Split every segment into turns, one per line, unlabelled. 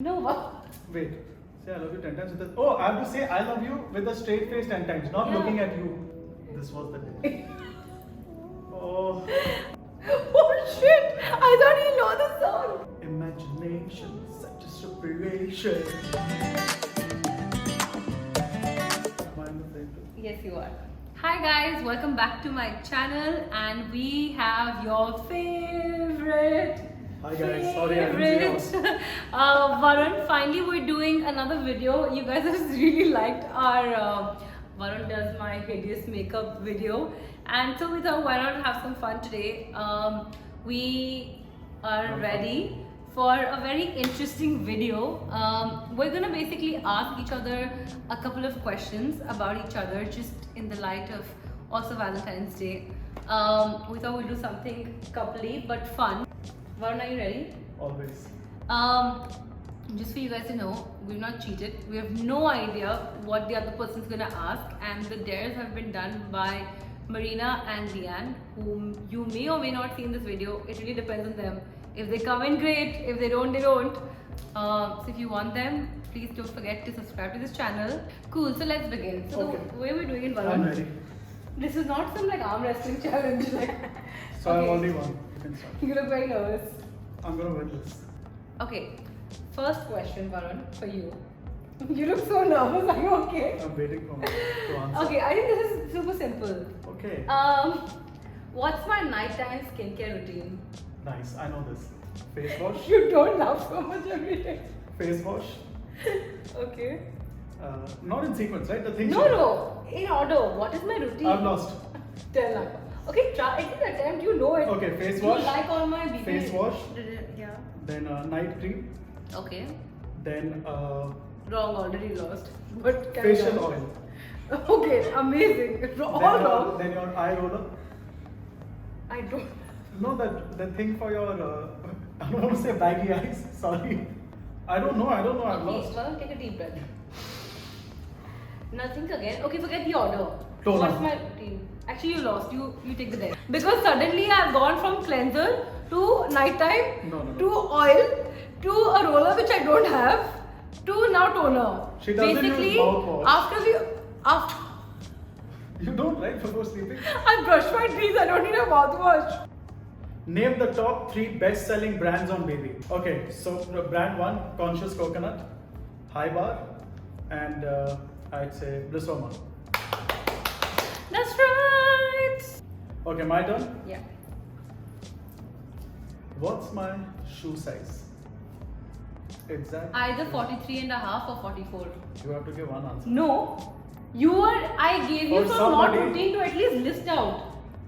No, what?
Wait. Say I love you 10 times with the... Oh, I have to say I love you with a straight face 10 times, not
Yeah.
looking at you. This was the day. Oh.
Oh shit! I thought you know the song.
Imagination, such a separation. Am I in the frame too?
Yes, you are. Hi guys, welcome back to my channel, and we have your favorite.
Hi guys, sorry I didn't see yours.
Varun. Finally, we're doing another video. You guys have really liked our Varun does my hideous makeup video, and so we thought why not have some fun today. We are ready for a very interesting video. We're gonna basically ask each other a couple of questions about each other, just in the light of also Valentine's Day. We thought we'd do something coupley but fun. Varun, are you ready?
Always.
Just for you guys to know, we've not cheated. We have no idea what the other person's gonna ask, and the dares have been done by Marina and Leanne, whom you may or may not see in this video. It really depends on them. If they come in, great. If they don't, they don't. So if you want them, please don't forget to subscribe to this channel. Cool, so let's begin. So
Okay.
the way we're doing it, Varun.
I'm ready.
This is not some like arm wrestling challenge. Like,
So
okay.
I've only won. You can start.
You look very nervous.
I'm gonna win this.
Okay, first question, Varun, for you. You look so nervous. Are you okay?
I'm waiting for me to answer.
Okay, I think this is super simple.
Okay.
What's my nighttime skincare routine?
Nice. I know this. Face wash.
You don't laugh so much every day.
Face wash.
Okay.
Not in sequence, right? The things.
No, in order. What is my routine?
I've lost.
Tell us. Okay, try. At least attempt. You know it.
Okay, face wash.
You like all my BB.
Face wash.
Yeah.
Then night cream.
Okay.
Then
Wrong. Already lost. But carry
facial
on.
oil.
Okay, amazing. All
Then,
wrong.
then your eye roller.
I don't.
No, that the thing for your I don't want to say baggy eyes. Sorry. I don't know. I've
Okay,
lost.
well, take a deep breath. Now think again. Okay, forget the order.
Toner.
What's my routine? Actually, you lost. You take the deck. Because suddenly I've gone from cleanser to nighttime
No.
to oil to a roller which I don't have to now toner.
She doesn't
Basically,
use mouthwash.
after
You don't, right? Before sleeping.
I brush my teeth, I don't need a mouthwash.
Name the top 3 best-selling brands on baby. Okay, so brand 1, Conscious Coconut, High Bar, and I'd say Blissoma.
That's right.
Okay, my turn.
Yeah.
What's my shoe size? Exact.
Either 43 and a half or 44.
You have to give one answer.
No, I gave you
For
some not
somebody-
routine to at least list out.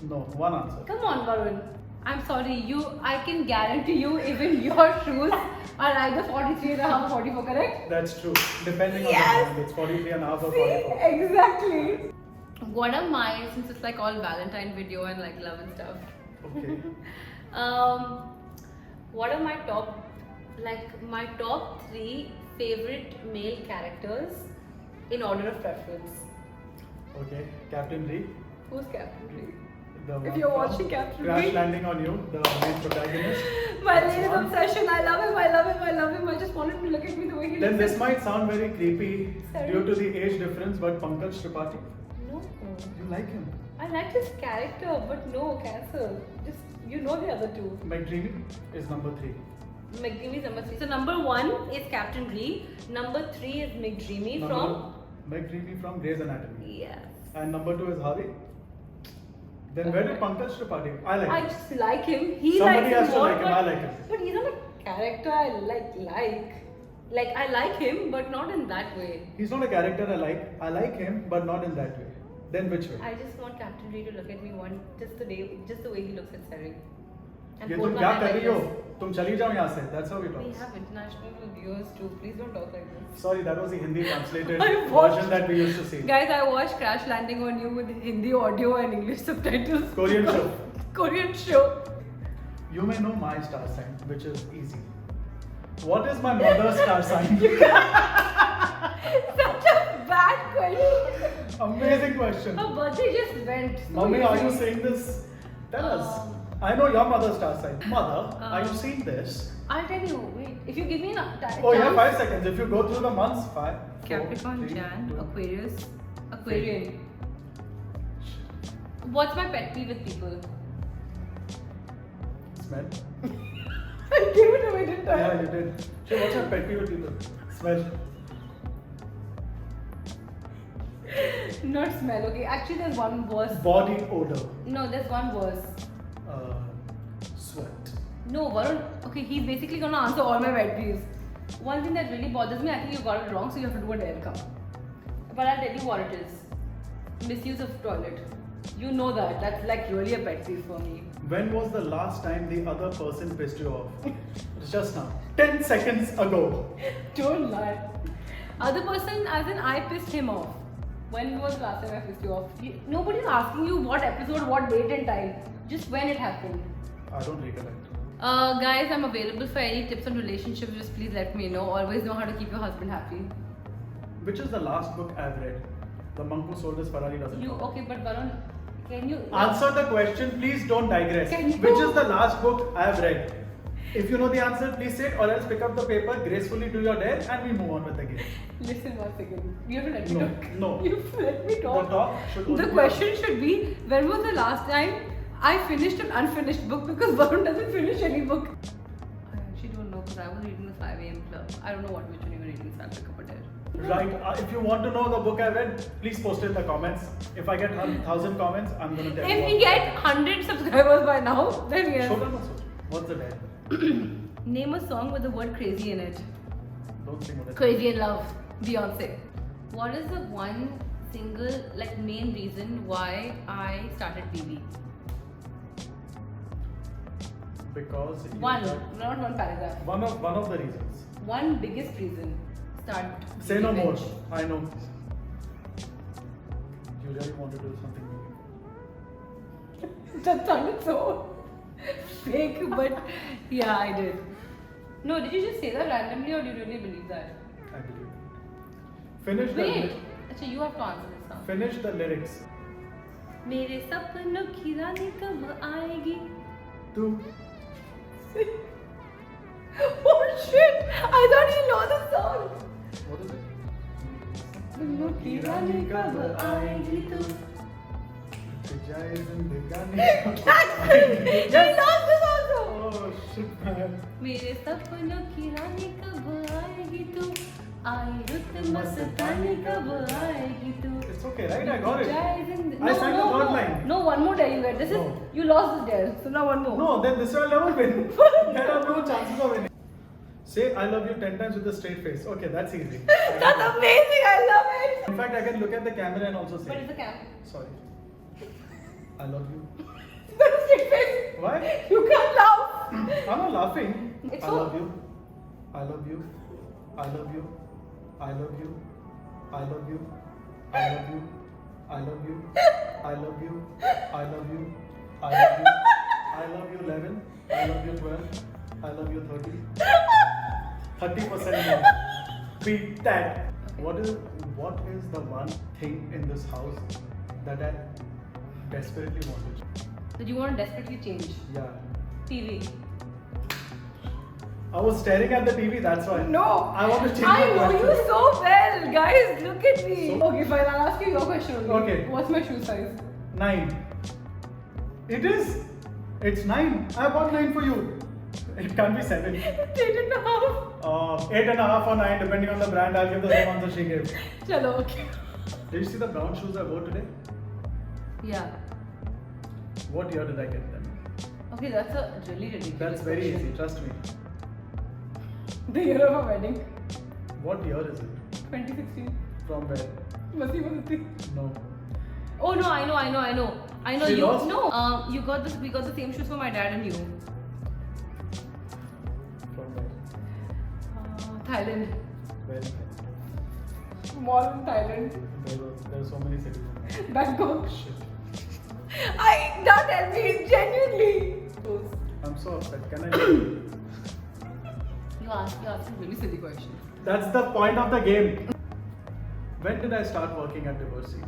No, one answer.
Come on, Varun. I'm sorry, I can guarantee you even your shoes are either 43 and a half or 44, correct?
That's true. Depending on
Yes.
the brand, it's 43 and a half or
See,
44.
exactly. What are my, since it's like all Valentine video and like love and stuff.
Okay.
What are my top 3 favorite male characters in order of preference?
Okay. Captain Lee.
Who's Captain Lee?
The
If
one
you're
from
watching Captain
Crash
Lee.
Landing on You, the main protagonist.
My
That's
latest
one.
obsession. I love him. I just wanted to look at me the way he
Then
looks.
this might sound very creepy
Sorry.
due to the age difference, but Pankaj Tripathi,
No.
you like him.
I like his character, but no, cancel. Just, you know the other two.
McDreamy is number 3.
McDreamy is number 3. So number 1 is Captain Lee. Number 3 is McDreamy from...
McDreamy from Grey's Anatomy.
Yes.
And number 2 is Harvey. Then where did Pankaj Tripathi? I like
I
him.
just like him. He
Somebody
likes
has
him
to
more,
like him.
but,
I like him.
But he's not a character I like. Like, I like him, but not in that way.
He's not a character I like. I like him, but not in that way. Then which way?
I just want Captain Lee to look at me just the way he looks at Sari. And
ये
hold
तुम
my
क्या
hand
कर
like
रही हो?
this.
तुम चली जाओ यहाँ से. That's how we
We
talk.
have international viewers too. Please don't talk like this.
Sorry, that was the Hindi translated
I watched-
version that we used to see.
Guys, I watched Crash Landing on You with Hindi audio and English subtitles.
Korean show.
Korean show.
You may know my star sign, which is easy. What is my mother's star sign?
Such a bad question.
Amazing question.
Her birthday just went. So
Mommy, are
easy.
you saying this? Tell us. I know your mother's star sign. Mother, are you seeing this?
I'll tell you. Wait, if you give me
Oh, you have 5 seconds. If you go through the months, 5.
Capricorn,
4, 3,
Jan,
2.
Aquarius, Aquarian. What's my pet peeve with people?
Smell.
I gave it away, didn't I?
Yeah, you did. So what's your pet peeve with people? Smell.
Not smell. Okay, actually, there's one worse.
Body odor.
No, there's one worse.
Sweat.
No, Varun. Okay, he's basically gonna answer all my pet peeves. One thing that really bothers me, I think you got it wrong, so you have to do a dare come. But I'll tell you what it is. Misuse of toilet. You know that. That's like really a pet peeve for me.
When was the last time the other person pissed you off? Just now. 10 seconds ago.
Don't lie. Other person, as in I pissed him off. When was the last time I pissed you off? Nobody's asking you what episode, what date and time. Just when it happened.
I don't recollect.
Guys, I'm available for any tips on relationships. Just please let me know. Always know how to keep your husband happy.
Which is the last book I've read? The Monk Who Sold His Ferrari Doesn't
You
Count.
okay? But Varun, can you
Answer the question, please don't digress.
Can you-
Which is the last book I have read? If you know the answer, please say it, or else pick up the paper, gracefully do your dare, and we move on with the game.
listen one second? You have to let me
No,
talk.
no.
You have to let me talk.
The talk should only
The
be-
question should be: when was the last time I finished an unfinished book? Because Varun doesn't finish any book. I actually don't know because I was reading the 5 a.m. club. I don't know which one you were reading, so I'll pick up a dare.
Right, if you want to know the book I read, please post it in the comments. If I get 1,000 comments, I'm going to tell you.
If we get 100 subscribers by now, then yes.
Shogan also. What's the dare?
Name a song with the word crazy in it.
Don't sing with it.
Crazy in Love, Beyonce. What is the one single like main reason why I started BB?
Because you
One,
got-
not one paragraph.
one of the reasons.
One biggest reason. Start.
Say no
BB
more.
bench.
I know. You really want to do something new.
That sounded so fake, but yeah, I did. No, did you just say that randomly or do you really believe that?
I believe. Finish the
Wait, actually, you have to answer this now.
finish the lyrics.
मेरे सपनों की रानी कब आएगी?
Tu.
Oh shit! I thought you know the song.
What is it?
सपनों की रानी कब आएगी तू?
Jai Zindagani.
She lost this also.
Oh shit, man.
मेरे सपनों की रानी कब आएगी तू? आई रुत मस्तानी कब आएगी तू?
It's okay, right? I got it.
Jai Zind-
I sang the third line.
No, one more dare you get. This is
No.
you lost this dare, so now one more.
No, then this will never win. There are no chances of winning. Say I love you 10 times with a straight face. Okay, that's easy.
That's amazing. I love it.
In fact, I can look at the camera and also
But
say,
it's a camp.
sorry. I love you.
That's a straight face.
Why?
You can't laugh.
I'm not laughing.
It's
I
so-
love you. I love you. I love you. I love you. I love you. I love you. I love you. I love you. I love you. I love you. I love you 11. I love you 12. I love you 30. 30% more. Beat that. What is the one thing in this house that I desperately want to change?
That you want to desperately change.
Yeah.
TV.
I was staring at the TV, that's why.
No.
I want to change
I
my
know you
question.
so well, guys. Look at me.
So-
Okay, fine. I'll ask you your question only.
Okay.
What's my shoe size?
9. It is. It's 9. I bought 9 for you. It can't be 7.
8.5.
8.5 or 9, depending on the brand. I'll give the same answer she gave.
Chalo, okay.
Did you see the brown shoes I wore today?
Yeah.
What year did I get them?
Okay, that's a really ridiculous
That's very
question.
easy, trust me.
The year of our wedding.
What year is it?
2016.
From where?
Masti Masti.
No.
Oh no, I know.
She
you
lost?
no. We got the same shoes for my dad and you.
From where?
Thailand.
Where?
Mall in Thailand.
There are so many cities.
Bangkok.
Shit.
Now tell me, genuinely.
I'm so upset. Can I?
You asked a really silly question.
That's the point of the game. When did I start working at Divorcee?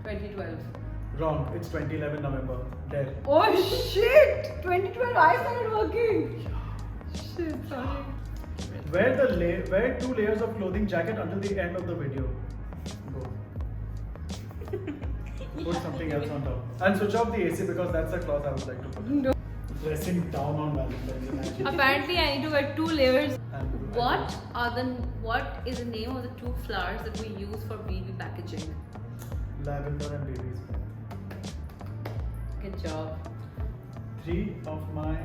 2012.
Wrong. It's 2011 November. There.
Oh shit! 2012 I started working. Shit, sorry.
Wear 2 layers of clothing jacket until the end of the video. Go. Put something else on top. And switch off the AC because that's the cloth I would like to put.
No.
Dressing down on Valentine's Day.
Apparently, I need to wear 2 layers.
And
What is the name of the 2 flowers that we use for BB packaging?
lavender and baby's breath.
Good job.
3 of my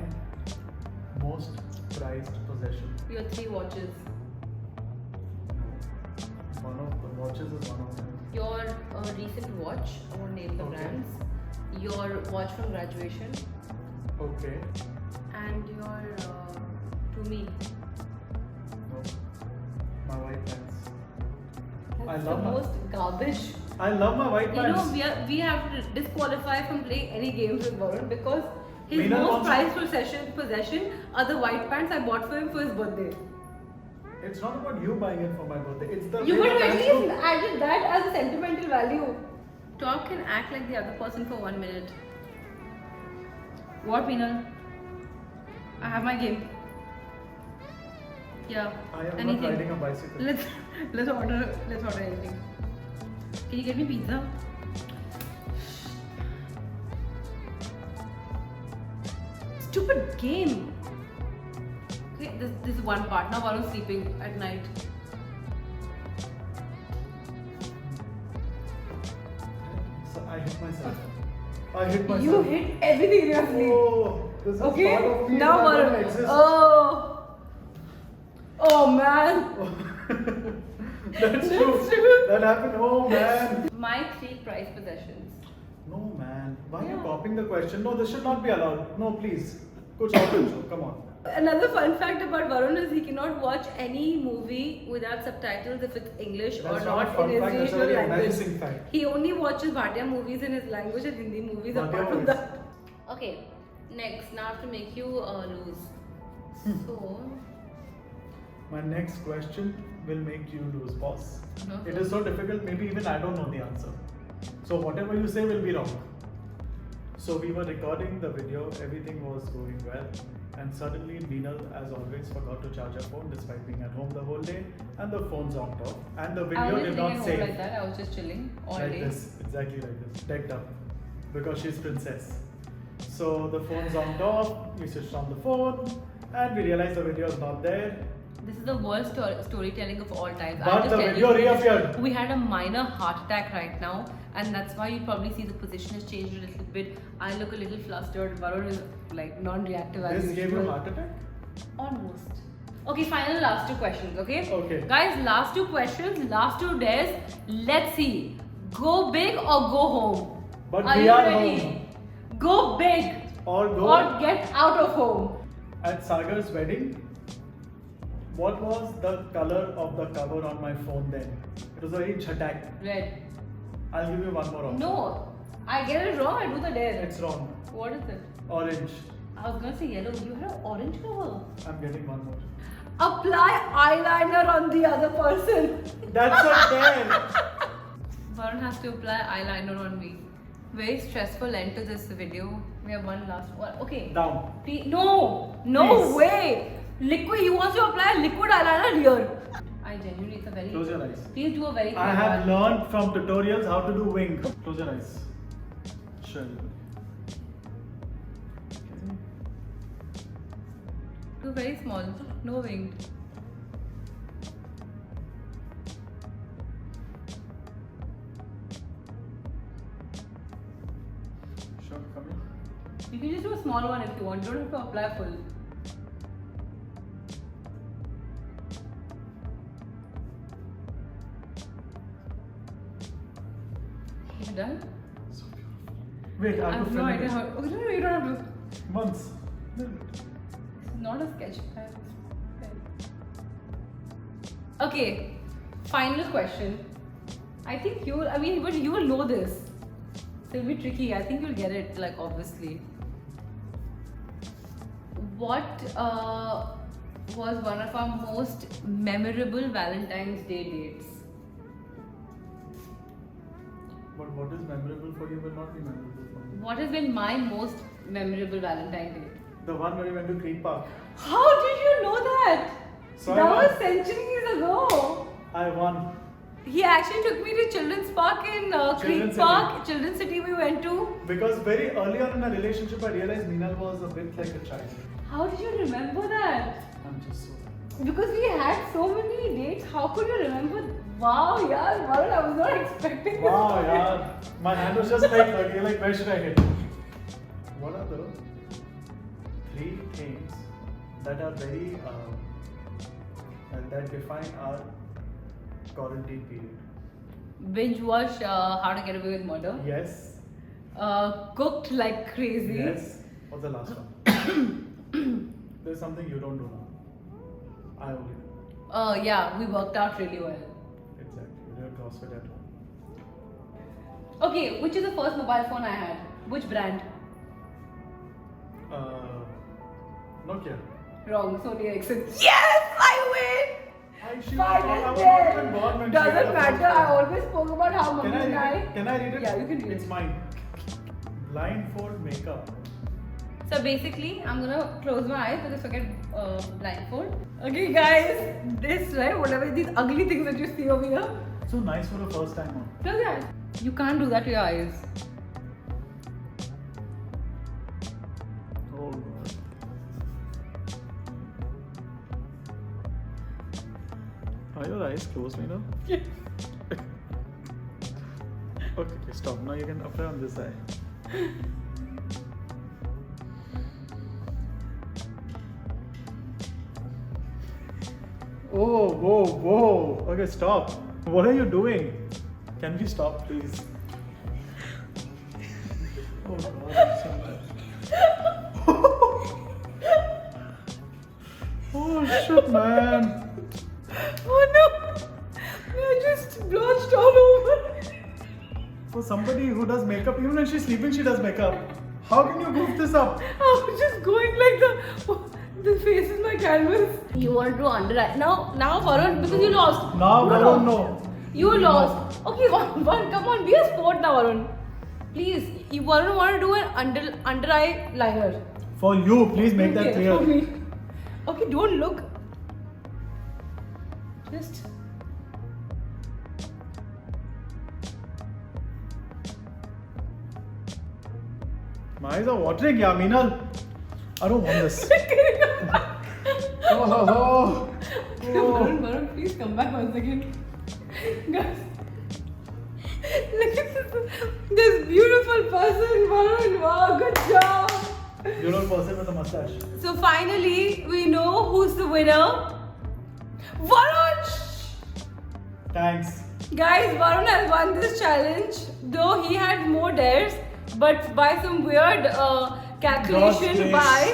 most prized possessions.
Your 3 watches.
One of the watches is one of them.
Your recent watch. I won't name the
Okay.
brands. Your watch from graduation.
Okay.
And your to me.
No. My white pants.
That's
I
the
love my-
most garbage.
I love my white
You
pants.
know, we have to disqualify from playing any games with Varun because his
Meena
most
wants-
prized possession are the white pants I bought for him for his birthday.
It's not about you buying it for my birthday. It's the
You
way
would
the
at
pants
least
look.
added that as a sentimental value. Talk and act like the other person for 1 minute. What, Meenal? I have my game. Yeah.
I am
anything.
not riding a bicycle.
Let's order anything. Can you get me pizza? Stupid game. Okay, this is one part. Now Varun's sleeping at night.
So I hit myself. I hit myself.
You hit everything in your sleep.
Oh, this is
Okay,
part of me
now
that
Varun.
doesn't exist.
Oh man.
That's true. That happened. Oh man.
My 3 prized possessions.
No man. Why are you
Yeah.
copying the question? No, this should not be allowed. No, please. Kuch aur pucho. Come on.
Another fun fact about Varun is he cannot watch any movie without subtitles if it's English
That's
or
not a
not
fun
in his
fact, that's a
regional
very
language.
embarrassing fact.
He only watches Bhatia movies in his language and Hindi movies
Bhatia
apart from
movies.
that. Okay, next. Now I have to make you lose. So,
My next question will make you lose, boss.
No.
It is so difficult, maybe even I don't know the answer. So whatever you say will be wrong. So we were recording the video, everything was going well, and suddenly Meenal, as always, forgot to charge her phone despite being at home the whole day, and the phone zonked off, and the
I
video
was
did
just
not
sitting at
save.
home like that. I was just chilling all
Like
day.
this, exactly like this, decked up, because she's princess. So the phone zonked off, we switched on the phone, and we realized the video is not there.
This is the worst storytelling of all times.
But
I'll just
the
tell
video
you,
reappeared.
We had a minor heart attack right now, and that's why you probably see the position has changed a little bit. I look a little flustered. Varun is like non-reactive as
This gave you
usual.
a heart attack?
Almost. Okay, final last 2 questions. Okay.
Okay.
Guys, last 2 questions, last 2 days. Let's see. Go big or go home.
But
are
we
you
are
ready?
home.
Go big
Or go
or get out of home.
at Sagar's wedding. What was the color of the cover on my phone then? It was a very chatak.
Red.
I'll give you one more option.
No, I get it wrong. I do the dare.
It's wrong.
What is it?
Orange.
I was gonna say yellow. You had an orange cover.
I'm getting one more.
Apply eyeliner on the other person.
That's a dare.
Varun has to apply eyeliner on me. Very stressful end to this video. We have one last one. Okay.
Down.
No,
Please.
way. Liquid. He wants to apply liquid eyeliner here. I genuinely, it's a very.
Close your eyes.
Please do a very.
I
thin
have
one.
learned from tutorials how to do wing. Close your eyes. Sure.
Do very small. No winged.
Sure, come here.
You can just do a small one if you want. You don't have to apply full. You done?
So beautiful. Wait, I
I
have
have
to
no
film
idea
it.
how. Oh, no, you don't have to.
Months.
It's not a sketch. Okay, final question. I think you will. I mean, but you will know this. So it'll be tricky. I think you'll get it. Like obviously. What was one of our most memorable Valentine's Day dates?
But what is memorable for you will not be memorable for me.
What has been my most memorable Valentine Day?
The one where we went to Creek Park.
How did you know that?
So
That
I won.
was centuries ago.
I won.
He actually took me to Children's Park in Creek
Children's
Park.
City.
Children's City we went to.
Because very early on in our relationship, I realized Meenal was a bit like a child.
How did you remember that?
I'm just so.
Because we had so many dates. How could you remember? Wow, yeah, Varun, I was not expecting
Wow,
this.
yeah. My hand was just like, okay, like where should I hit? What are the 3 things that are very that define our quarantine period?
Binge watch How to Get Away with Murder.
Yes.
Cooked like crazy.
Yes. What's the last one? There's something you don't do now. I only do.
Yeah, we worked out really well.
Exactly. We did CrossFit at home.
Okay, which is the first mobile phone I had? Which brand?
Nokia.
Wrong, Sony Ericsson. Yes, I win!
I was
Fine,
not
and
even born when she
doesn't
had the first
matter. I
phone.
always spoke about how
Can
mummy and
I read it? Can I read it?
Yeah, you can read
It's
it.
mine. Blindfold makeup.
So basically, I'm gonna close my eyes because forget blindfold. Okay, guys, this right, whatever these ugly things that you see over here.
So nice for a first time on.
Close your eyes. You can't do that to your eyes.
Oh god. Are your eyes closed, Meena?
Yes.
Okay, stop. Now you can apply on this eye. Oh, whoa, whoa. Okay, stop. What are you doing? Can we stop, please? Oh god, I'm so bad. Oh shit, man.
Oh no! I just blotched all over.
For somebody who does makeup, even when she's sleeping, she does makeup. How can you goof this up?
I was just going like the face is my canvas. You want to do under eye. Now Varun, because you lost.
Now,
You
Varun,
lost.
no.
You lost. Okay, one, come on, be a sport now, Varun. Please, you Varun want to do an under eye liner.
For you, please make that
Okay,
clear.
for me. Okay, don't look. Just.
My eyes are watering, yeah, Meenal. I don't want this. Oh.
Varun, please come back once again. Guys, look at this beautiful person, Varun. Wow, good job.
Beautiful person with a mustache.
So finally, we know who's the winner. Varun!
Thanks.
Guys, Varun has won this challenge, though he had more dares, but by some weird calculation
God's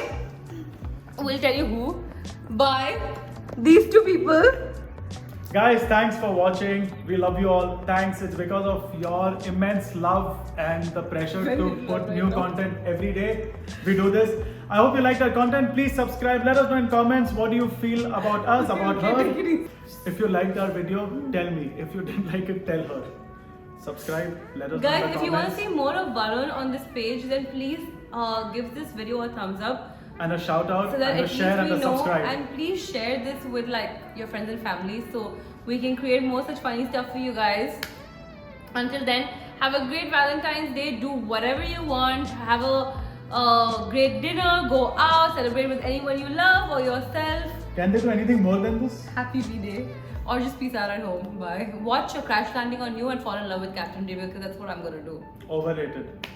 we'll tell you who, by these 2 people.
Guys, thanks for watching. We love you all. Thanks. It's because of your immense love and the pressure
Very
to
love,
put
I
new
know.
content every day. We do this. I hope you liked our content. Please subscribe. Let us know in comments what do you feel about us, about
Okay, take it
her.
easy.
If you liked our video, tell me. If you didn't like it, tell her. Subscribe. Let us know in
Guys,
the
if you want to
comments.
see more of Varun on this page, then please give this video a thumbs up.
And a shout out,
So that
and a
at least
share, and
we
a
know,
subscribe.
and please share this with like your friends and family so we can create more such funny stuff for you guys. Until then, have a great Valentine's Day. Do whatever you want. Have a great dinner. Go out, celebrate with anyone you love or yourself.
Can they do anything more than this?
Happy B-Day. Or just peace out at home. Bye. Watch a Crash Landing on You and fall in love with Captain David because that's what I'm gonna do.
Overrated.